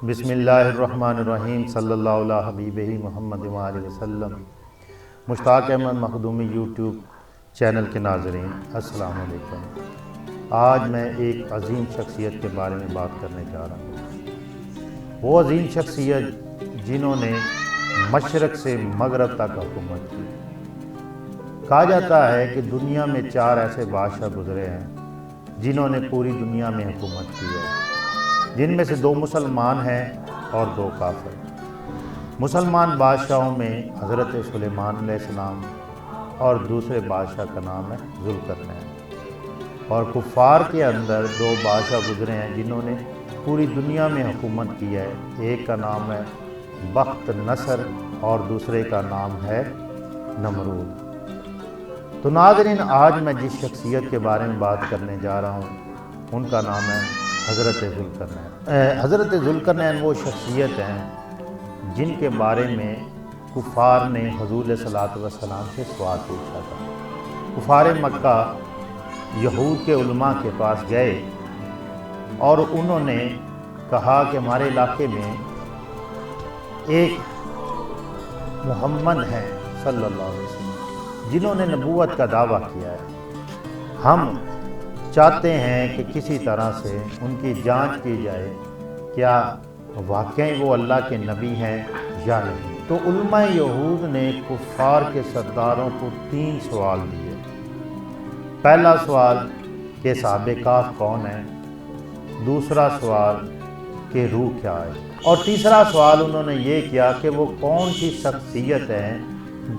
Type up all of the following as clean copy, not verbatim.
بسم اللہ الرحمن الرحیم صلی اللہ علیہ حبیبہ محمد وآلہ وسلم۔ مشتاق احمد مخدومی یوٹیوب چینل کے ناظرین السلام علیکم۔ آج میں ایک عظیم شخصیت کے بارے میں بات کرنے جا رہا ہوں۔ وہ عظیم شخصیت جنہوں نے مشرق سے مغرب تک حکومت کی۔ کہا جاتا ہے کہ دنیا میں 4 ایسے بادشاہ گزرے ہیں جنہوں نے پوری دنیا میں حکومت کی ہے، جن میں سے 2 مسلمان ہیں اور 2 کافر۔ مسلمان بادشاہوں میں حضرت سلیمان علیہ السلام اور دوسرے بادشاہ کا نام ہے ذوالقرنین۔ اور کفار کے اندر 2 بادشاہ گزرے ہیں جنہوں نے پوری دنیا میں حکومت کی ہے۔ ایک کا نام ہے بخت نصر اور دوسرے کا نام ہے نمرود۔ تو ناظرین، آج میں جس شخصیت کے بارے میں بات کرنے جا رہا ہوں ان کا نام ہے حضرت ذوالقرنین۔ حضرت ذوالقرنین وہ شخصیت ہیں جن کے بارے میں کفار نے حضور صلی اللہ علیہ وسلم سے سوال پوچھا تھا۔ کفار مکہ یہود کے علماء کے پاس گئے اور انہوں نے کہا کہ ہمارے علاقے میں ایک محمد ہیں صلی اللہ علیہ وسلم جنہوں نے نبوت کا دعویٰ کیا ہے، ہم چاہتے ہیں کہ کسی طرح سے ان کی جانچ کی جائے کیا واقعی وہ اللہ کے نبی ہیں یا نہیں۔ تو علماء یہود نے کفار کے سرداروں کو 3 سوال دیے۔ پہلا سوال کہ صحابہ کہف کون ہیں، دوسرا سوال کہ روح کیا ہے، اور تیسرا سوال انہوں نے یہ کیا کہ وہ کون سی شخصیت ہے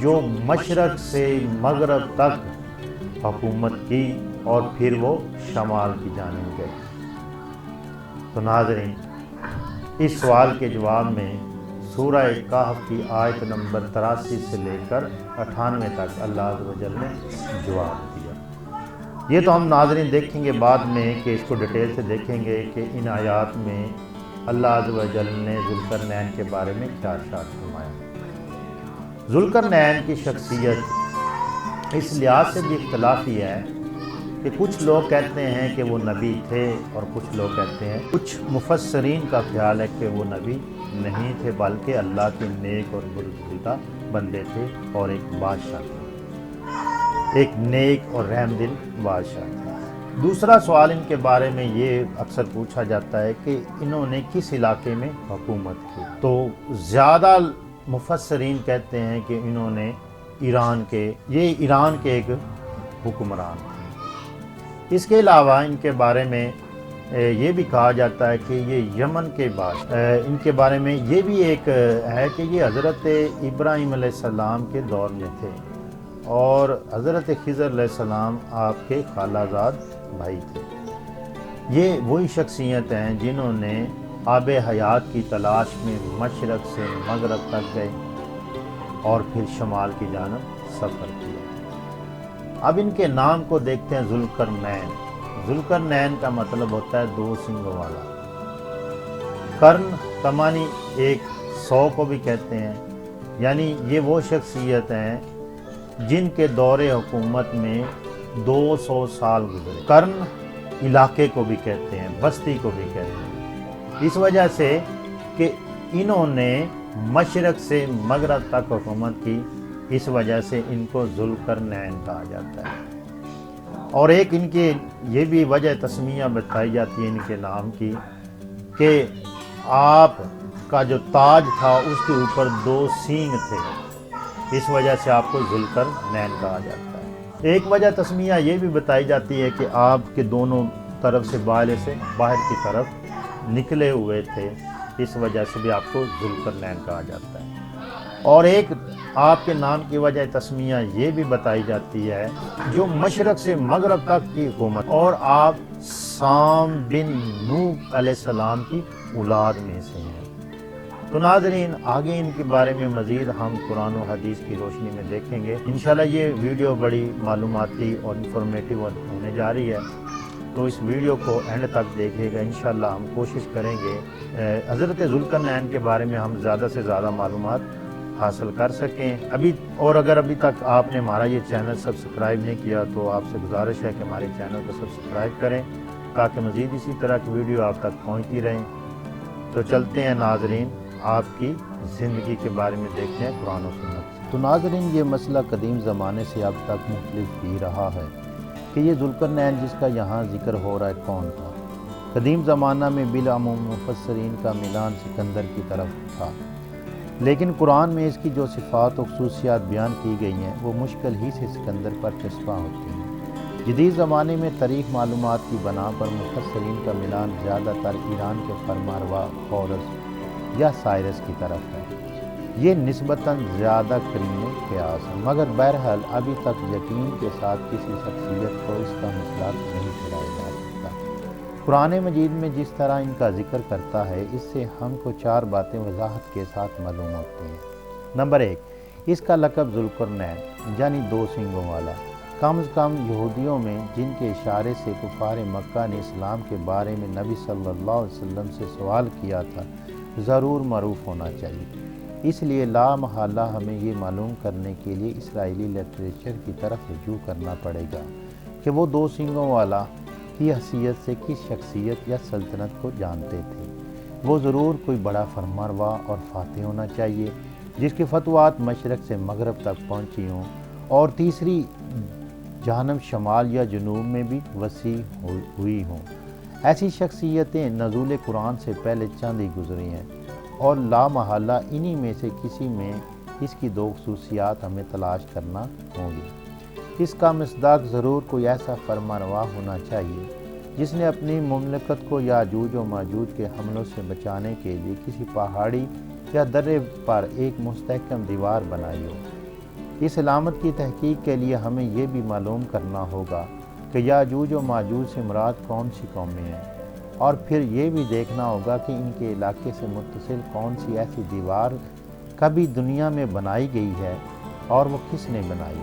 جو مشرق سے مغرب تک حکومت کی اور پھر وہ شمال کی جانب گئے۔ تو ناظرین، اس سوال کے جواب میں سورہ کہف کی آیت نمبر 83 سے لے کر 98 تک اللہ عز و جل نے جواب دیا۔ یہ تو ہم ناظرین دیکھیں گے بعد میں کہ اس کو ڈیٹیل سے دیکھیں گے کہ ان آیات میں اللہ عز و جل نے ذوالقرنین کے بارے میں کیا ارشاد فرمایا۔ ذوالقرنین کی شخصیت اس لحاظ سے بھی اختلافی ہے کہ کچھ لوگ کہتے ہیں کہ وہ نبی تھے اور کچھ لوگ کہتے ہیں، کچھ مفسرین کا خیال ہے کہ وہ نبی نہیں تھے بلکہ اللہ کے نیک اور برگزیدہ بندے تھے اور ایک بادشاہ تھے، ایک نیک اور رحم دل بادشاہ تھے۔ دوسرا سوال ان کے بارے میں یہ اکثر پوچھا جاتا ہے کہ انہوں نے کس علاقے میں حکومت کی۔ تو زیادہ مفسرین کہتے ہیں کہ انہوں نے ایران کے ایک حکمران تھے۔ اس کے علاوہ ان کے بارے میں یہ بھی کہا جاتا ہے کہ یہ یمن کے ان کے بارے میں یہ بھی ایک ہے کہ یہ حضرت ابراہیم علیہ السلام کے دور میں تھے اور حضرت خضر علیہ السلام آپ کے خالہ زاد بھائی تھے۔ یہ وہی شخصیت ہیں جنہوں نے آب حیات کی تلاش میں مشرق سے مغرب تک گئے اور پھر شمال کی جانب سفر کیا۔ اب ان کے نام کو دیکھتے ہیں۔ ذوالقرنین، ذوالقرنین کا مطلب ہوتا ہے 2 سنگوں والا۔ قرن تمانی 100 کو بھی کہتے ہیں، یعنی یہ وہ شخصیت ہیں جن کے دور حکومت میں 200 سال گزرے۔ قرن علاقے کو بھی کہتے ہیں، بستی کو بھی کہتے ہیں، اس وجہ سے کہ انہوں نے مشرق سے مغرب تک حکومت کی، اس وجہ سے ان کو ذوالقرنین کہا جاتا ہے۔ اور ایک ان کی یہ بھی وجہ تسمیہ بتائی جاتی ہے ان کے نام کی کہ آپ کا جو تاج تھا اس کے اوپر 2 سینگ تھے، اس وجہ سے آپ کو ذوالقرنین کہا جاتا ہے۔ ایک وجہ تسمیہ یہ بھی بتائی جاتی ہے کہ آپ کے دونوں طرف سے بالے سے باہر کی طرف نکلے ہوئے تھے، اس وجہ سے بھی آپ کو ذوالقرنین کہا جاتا ہے۔ اور ایک آپ کے نام کی وجہ تسمیہ یہ بھی بتائی جاتی ہے جو مشرق سے مغرب تک کی حکومت، اور آپ سام بن نوح علیہ السلام کی اولاد میں سے ہیں۔ تو ناظرین، آگے ان کے بارے میں مزید ہم قرآن و حدیث کی روشنی میں دیکھیں گے۔ انشاءاللہ یہ ویڈیو بڑی معلوماتی اور انفارمیٹیو ہونے جا رہی ہے، تو اس ویڈیو کو اینڈ تک دیکھیے گا۔ انشاءاللہ ہم کوشش کریں گے حضرت ذوالقرنین کے بارے میں ہم زیادہ سے زیادہ معلومات حاصل کر سکیں۔ اگر ابھی تک آپ نے ہمارا یہ چینل سبسکرائب نہیں کیا تو آپ سے گزارش ہے کہ ہمارے چینل کو سبسکرائب کریں تاکہ مزید اسی طرح کی ویڈیو آپ تک پہنچتی رہیں۔ تو چلتے ہیں ناظرین آپ کی زندگی کے بارے میں دیکھتے ہیں قرآن و سنت سے۔ تو ناظرین یہ مسئلہ قدیم زمانے سے اب تک مختلف ہی رہا ہے کہ یہ ذوالقرنین جس کا یہاں ذکر ہو رہا ہے کون تھا۔ قدیم زمانہ میں بالعموم مفسرین کا میلان سکندر کی طرف تھا، لیکن قرآن میں اس کی جو صفات و خصوصیات بیان کی گئی ہیں وہ مشکل ہی سے سکندر پر چسپاں ہوتی ہیں۔ جدید زمانے میں تاریخ معلومات کی بنا پر مفسرین کا میلان زیادہ تر ایران کے فرمانروا ہورس یا سائرس کی طرف ہے۔ یہ نسبتاً زیادہ قریب قیاس ہے، مگر بہرحال ابھی تک یقین کے ساتھ کسی شخصیت کو اس کا مسئلہ نہیں ٹھہرایا جا سکتا۔ قرآن مجید میں جس طرح ان کا ذکر کرتا ہے اس سے ہم کو 4 باتیں وضاحت کے ساتھ معلوم ہوتی ہیں۔ نمبر 1، اس کا لقب ذوالقرنین یعنی 2 سینگوں والا کم از کم یہودیوں میں جن کے اشارے سے کفار مکہ نے اسلام کے بارے میں نبی صلی اللہ علیہ وسلم سے سوال کیا تھا ضرور معروف ہونا چاہیے۔ اس لیے لا محالہ ہمیں یہ معلوم کرنے کے لیے اسرائیلی لٹریچر کی طرف رجوع کرنا پڑے گا کہ وہ 2 سینگوں والا کی حیثیت سے کس شخصیت یا سلطنت کو جانتے تھے۔ وہ ضرور کوئی بڑا فرمانروا اور فاتح ہونا چاہیے جس کے فتوحات مشرق سے مغرب تک پہنچی ہوں اور تیسری جانب شمال یا جنوب میں بھی وسیع ہوئی ہوں۔ ایسی شخصیتیں نزول قرآن سے پہلے چند ہی گزری ہیں اور لا محالہ انہی میں سے کسی میں اس کی 2 خصوصیات ہمیں تلاش کرنا ہوں گی۔ اس کا مصداق ضرور کوئی ایسا فرمانروا ہونا چاہیے جس نے اپنی مملکت کو یاجوج و ماجوج کے حملوں سے بچانے کے لیے کسی پہاڑی یا درے پر ایک مستحکم دیوار بنائی ہو۔ اس علامت کی تحقیق کے لیے ہمیں یہ بھی معلوم کرنا ہوگا کہ یاجوج و ماجوج سے مراد کون سی قومیں ہیں، اور پھر یہ بھی دیکھنا ہوگا کہ ان کے علاقے سے متصل کون سی ایسی دیوار کبھی دنیا میں بنائی گئی ہے اور وہ کس نے بنائی۔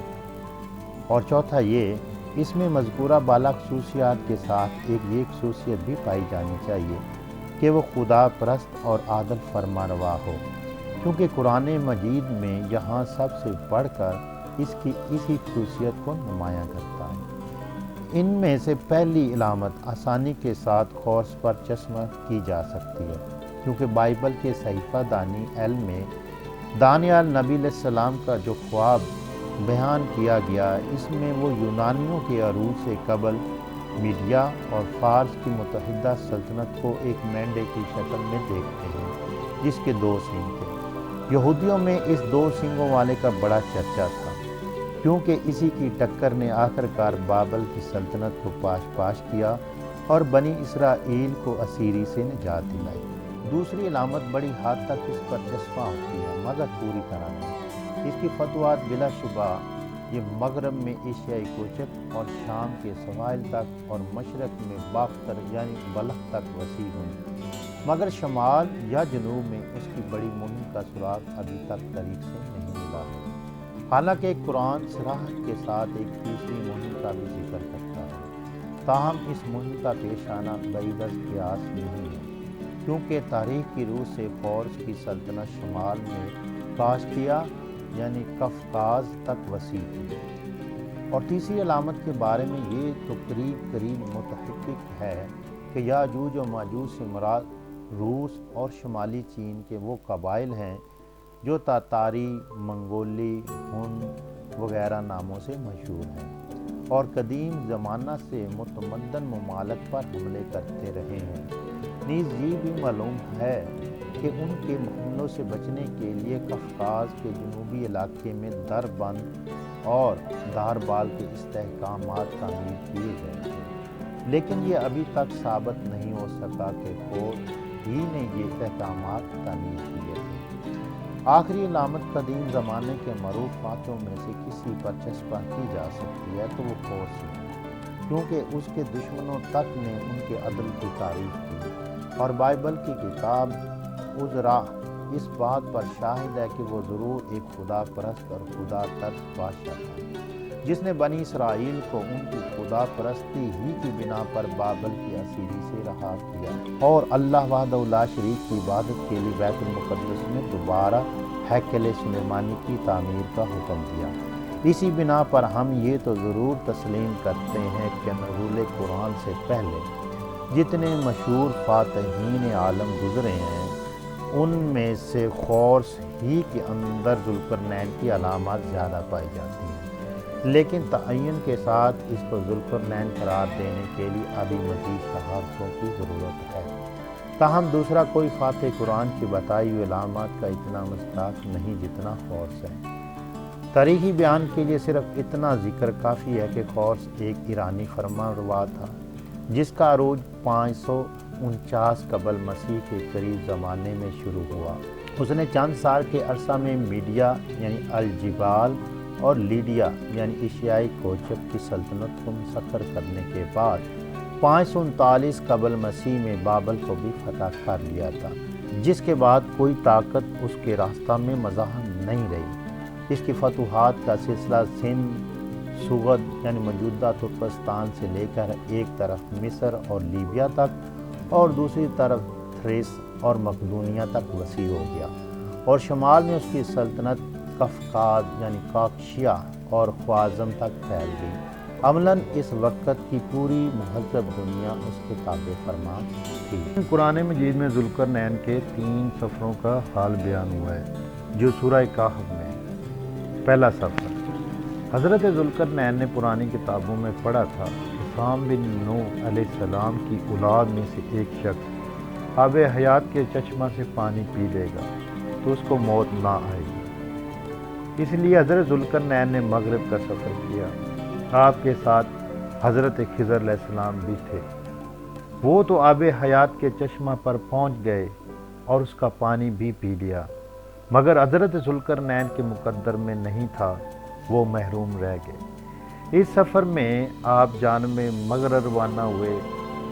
اور چوتھا یہ، اس میں مذکورہ بالا خصوصیات کے ساتھ ایک یہ خصوصیت بھی پائی جانی چاہیے کہ وہ خدا پرست اور عادل فرمانروا ہو، کیونکہ قرآن مجید میں یہاں سب سے بڑھ کر اس کی اسی خصوصیت کو نمایاں کرتا ہے۔ ان میں سے پہلی علامت آسانی کے ساتھ کورس پر چشمہ کی جا سکتی ہے، کیونکہ بائبل کے صحیفہ دانی علم میں دانیال نبی علیہ السلام کا جو خواب بیان کیا گیا اس میں وہ یونانیوں کے عروج سے قبل میڈیا اور فارس کی متحدہ سلطنت کو ایک مینڈے کی شکل میں دیکھتے ہیں جس کے 2 سینگ تھے۔ یہودیوں میں اس 2 سینگوں والے کا بڑا چرچا تھا، کیونکہ اسی کی ٹکر نے آخر کار بابل کی سلطنت کو پاش کیا اور بنی اسرائیل کو اسیری سے نجات دلائی۔ دوسری علامت بڑی حد تک اس پر چسپاں ہوتی ہے مگر پوری طرح نہیں۔ اس کی فتوحات بلا شبہ یہ مغرب میں ایشیائی کوچک اور شام کے سواحل تک اور مشرق میں باختر یعنی بلخ تک وسیع ہوئی، مگر شمال یا جنوب میں اس کی بڑی مہم کا سراغ ابھی تک قریب سے نہیں ملا ہے۔ حالانکہ قرآن صراحت کے ساتھ ایک تیسری مہم کا بھی ذکر کرتا ہے، تاہم اس مہم کا پیش آنا بعید از قیاس نہیں ہے، کیونکہ تاریخ کی روح سے فورس کی سلطنت شمال میں کاسٹیا یعنی قفقاز تک وسیع تھی۔ اور تیسری علامت کے بارے میں یہ تو قریب متحقق ہے کہ یاجوج و ماجوج سے مراد روس اور شمالی چین کے وہ قبائل ہیں جو تاتاری، منگولی، ہن وغیرہ ناموں سے مشہور ہیں اور قدیم زمانہ سے متمدن ممالک پر حملے کرتے رہے ہیں۔ نیز یہ بھی معلوم ہے کہ ان کے حملوں سے بچنے کے لیے قفقاز کے جنوبی علاقے میں در بند اور داربال کے استحکامات تعمیر کیے گئے تھے، لیکن یہ ابھی تک ثابت نہیں ہو سکا کہ خود ہی نے یہ استحکامات تعمیر کیے تھے۔ آخری علامت قدیم زمانے کے معروف فاتحوں میں سے کسی پر چسپاں کی جا سکتی ہے تو وہ فورس ہے، کیونکہ اس کے دشمنوں تک نے ان کے عدل کی تعریف کی، اور بائبل کی کتاب عزرا اس بات پر شاہد ہے کہ وہ ضرور ایک خدا پرست اور خدا ترس بادشاہ تھا جس نے بنی اسرائیل کو ان کی خدا پرستی ہی کی بنا پر بابل کی اسیری سے رہا کیا اور اللہ وحدہ لا شریک کی عبادت کے لیے بیت المقدس میں دوبارہ ہیکل سلیمانی کی تعمیر کا حکم دیا۔ اسی بنا پر ہم یہ تو ضرور تسلیم کرتے ہیں کہ نزول قرآن سے پہلے جتنے مشہور فاتحین عالم گزرے ہیں ان میں سے خورس ہی کے اندر ذوالقرنین کی علامات زیادہ پائی جاتی ہیں، لیکن تعین کے ساتھ اس کو ذوالقرنین قرار دینے کے لیے ابھی مزید صحافتوں کی ضرورت ہے۔ تاہم دوسرا کوئی فاتح قرآن کی بتائی ہوئی علامات کا اتنا مصداق نہیں جتنا خورس ہے۔ تاریخی بیان کے لیے صرف اتنا ذکر کافی ہے کہ خورس ایک ایرانی فرمان روا تھا جس کا عروج 549 قبل مسیح کے قریب زمانے میں شروع ہوا۔ اس نے چند سال کے عرصہ میں میڈیا یعنی الجبال اور لیڈیا یعنی ایشیائی کوچب کی سلطنت کو مسخر کرنے کے بعد 539 قبل مسیح میں بابل کو بھی فتح کر لیا تھا، جس کے بعد کوئی طاقت اس کے راستہ میں مزاحم نہیں رہی۔ اس کی فتوحات کا سلسلہ سندھ، سغد یعنی موجودہ ترکستان سے لے کر ایک طرف مصر اور لیبیا تک اور دوسری طرف تھریس اور مقدونیہ تک وسیع ہو گیا، اور شمال میں اس کی سلطنت قفقاز یعنی کاکشیا اور خوارزم تک پھیل گئی۔ عملاً اس وقت کی پوری مہذب دنیا اس کے تابع فرما تھی۔ قرآن مجید میں ذوالقرنین کے 3 سفروں کا حال بیان ہوا ہے جو سورہ کہف میں ہے۔ پہلا سفر، حضرت ذوالقرنین نے پرانی کتابوں میں پڑھا تھا کہ سام بن نوح علیہ السلام کی اولاد میں سے ایک شخص آب حیات کے چشمہ سے پانی پی لے گا تو اس کو موت نہ آئے گی۔ اس لیے حضرت ذوالقرنین نے مغرب کا سفر کیا۔ آپ کے ساتھ حضرت خضر علیہ السلام بھی تھے۔ وہ تو آب حیات کے چشمہ پر پہنچ گئے اور اس کا پانی بھی پی لیا، مگر حضرت ذوالقرنین کے مقدر میں نہیں تھا، وہ محروم رہ گئے۔ اس سفر میں آپ جانب مغرب روانہ ہوئے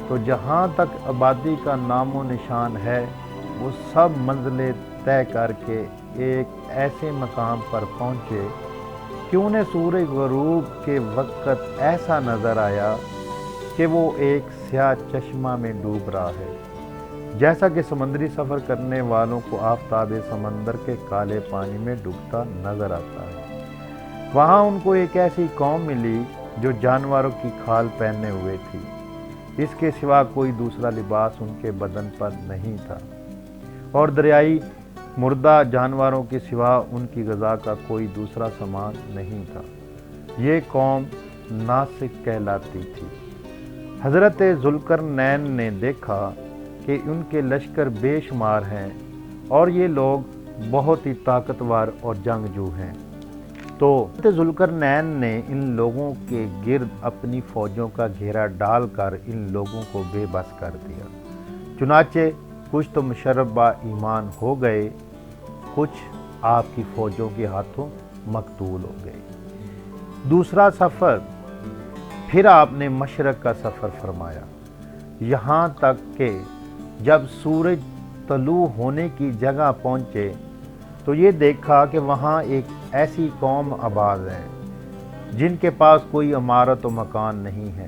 تو جہاں تک آبادی کا نام و نشان ہے وہ سب منزلیں طے کر کے ایک ایسے مقام پر پہنچے کہ انہیں سورج غروب کے وقت ایسا نظر آیا کہ وہ ایک سیاہ چشمہ میں ڈوب رہا ہے، جیسا کہ سمندری سفر کرنے والوں کو آفتاب سمندر کے کالے پانی میں ڈوبتا نظر آتا ہے۔ وہاں ان کو ایک ایسی قوم ملی جو جانوروں کی کھال پہنے ہوئے تھی، اس کے سوا کوئی دوسرا لباس ان کے بدن پر نہیں تھا، اور دریائی مردہ جانوروں کے سوا ان کی غذا کا کوئی دوسرا سامان نہیں تھا۔ یہ قوم ناسک کہلاتی تھی۔ حضرت ذوالقرنین نے دیکھا کہ ان کے لشکر بے شمار ہیں اور یہ لوگ بہت ہی طاقتور اور جنگجو ہیں، تو ذوالقرنین نے ان لوگوں کے گرد اپنی فوجوں کا گھیرا ڈال کر ان لوگوں کو بے بس کر دیا۔ چنانچہ کچھ تو مشرف با ایمان ہو گئے، کچھ آپ کی فوجوں کے ہاتھوں مقتول ہو گئے۔ دوسرا سفر، پھر آپ نے مشرق کا سفر فرمایا، یہاں تک کہ جب سورج طلوع ہونے کی جگہ پہنچے تو یہ دیکھا کہ وہاں ایک ایسی قوم آباد ہے جن کے پاس کوئی عمارت و مکان نہیں ہے۔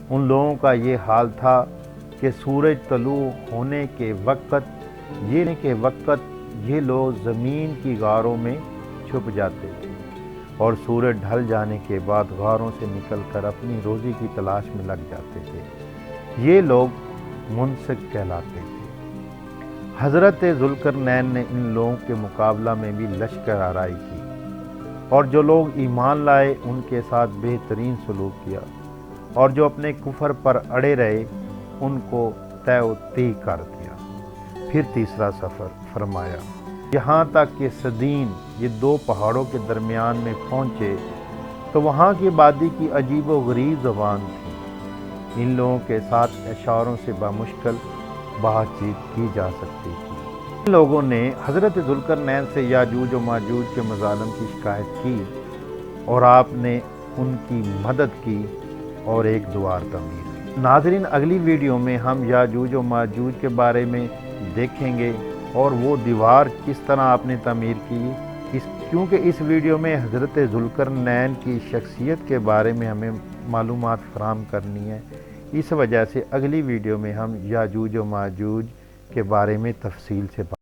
ان لوگوں کا یہ حال تھا کہ سورج طلوع ہونے کے وقت یہ لوگ زمین کی غاروں میں چھپ جاتے تھے اور سورج ڈھل جانے کے بعد غاروں سے نکل کر اپنی روزی کی تلاش میں لگ جاتے تھے۔ یہ لوگ منسک کہلاتے تھے۔ حضرت ذوالقرنین نے ان لوگوں کے مقابلہ میں بھی لشکر آرائی کی اور جو لوگ ایمان لائے ان کے ساتھ بہترین سلوک کیا، اور جو اپنے کفر پر اڑے رہے ان کو طے و تیع کر دیا۔ پھر تیسرا سفر فرمایا، یہاں تک کہ سدین، یہ 2 پہاڑوں کے درمیان میں پہنچے تو وہاں کی آبادی کی عجیب و غریب زبان تھی۔ ان لوگوں کے ساتھ اشاروں سے بمشکل بات چیت کی جا سکتی تھی۔ ان لوگوں نے حضرت ذوالقرنین سے یاجوج و ماجوج کے مظالم کی شکایت کی اور آپ نے ان کی مدد کی اور ایک دیوار تعمیر کی۔ ناظرین، اگلی ویڈیو میں ہم یاجوج و ماجوج کے بارے میں دیکھیں گے اور وہ دیوار کس طرح آپ نے تعمیر کی، کیونکہ اس ویڈیو میں حضرت ذوالقرنین کی شخصیت کے بارے میں ہمیں معلومات فراہم کرنی ہے۔ اس وجہ سے اگلی ویڈیو میں ہم یاجوج و ماجوج کے بارے میں تفصیل سے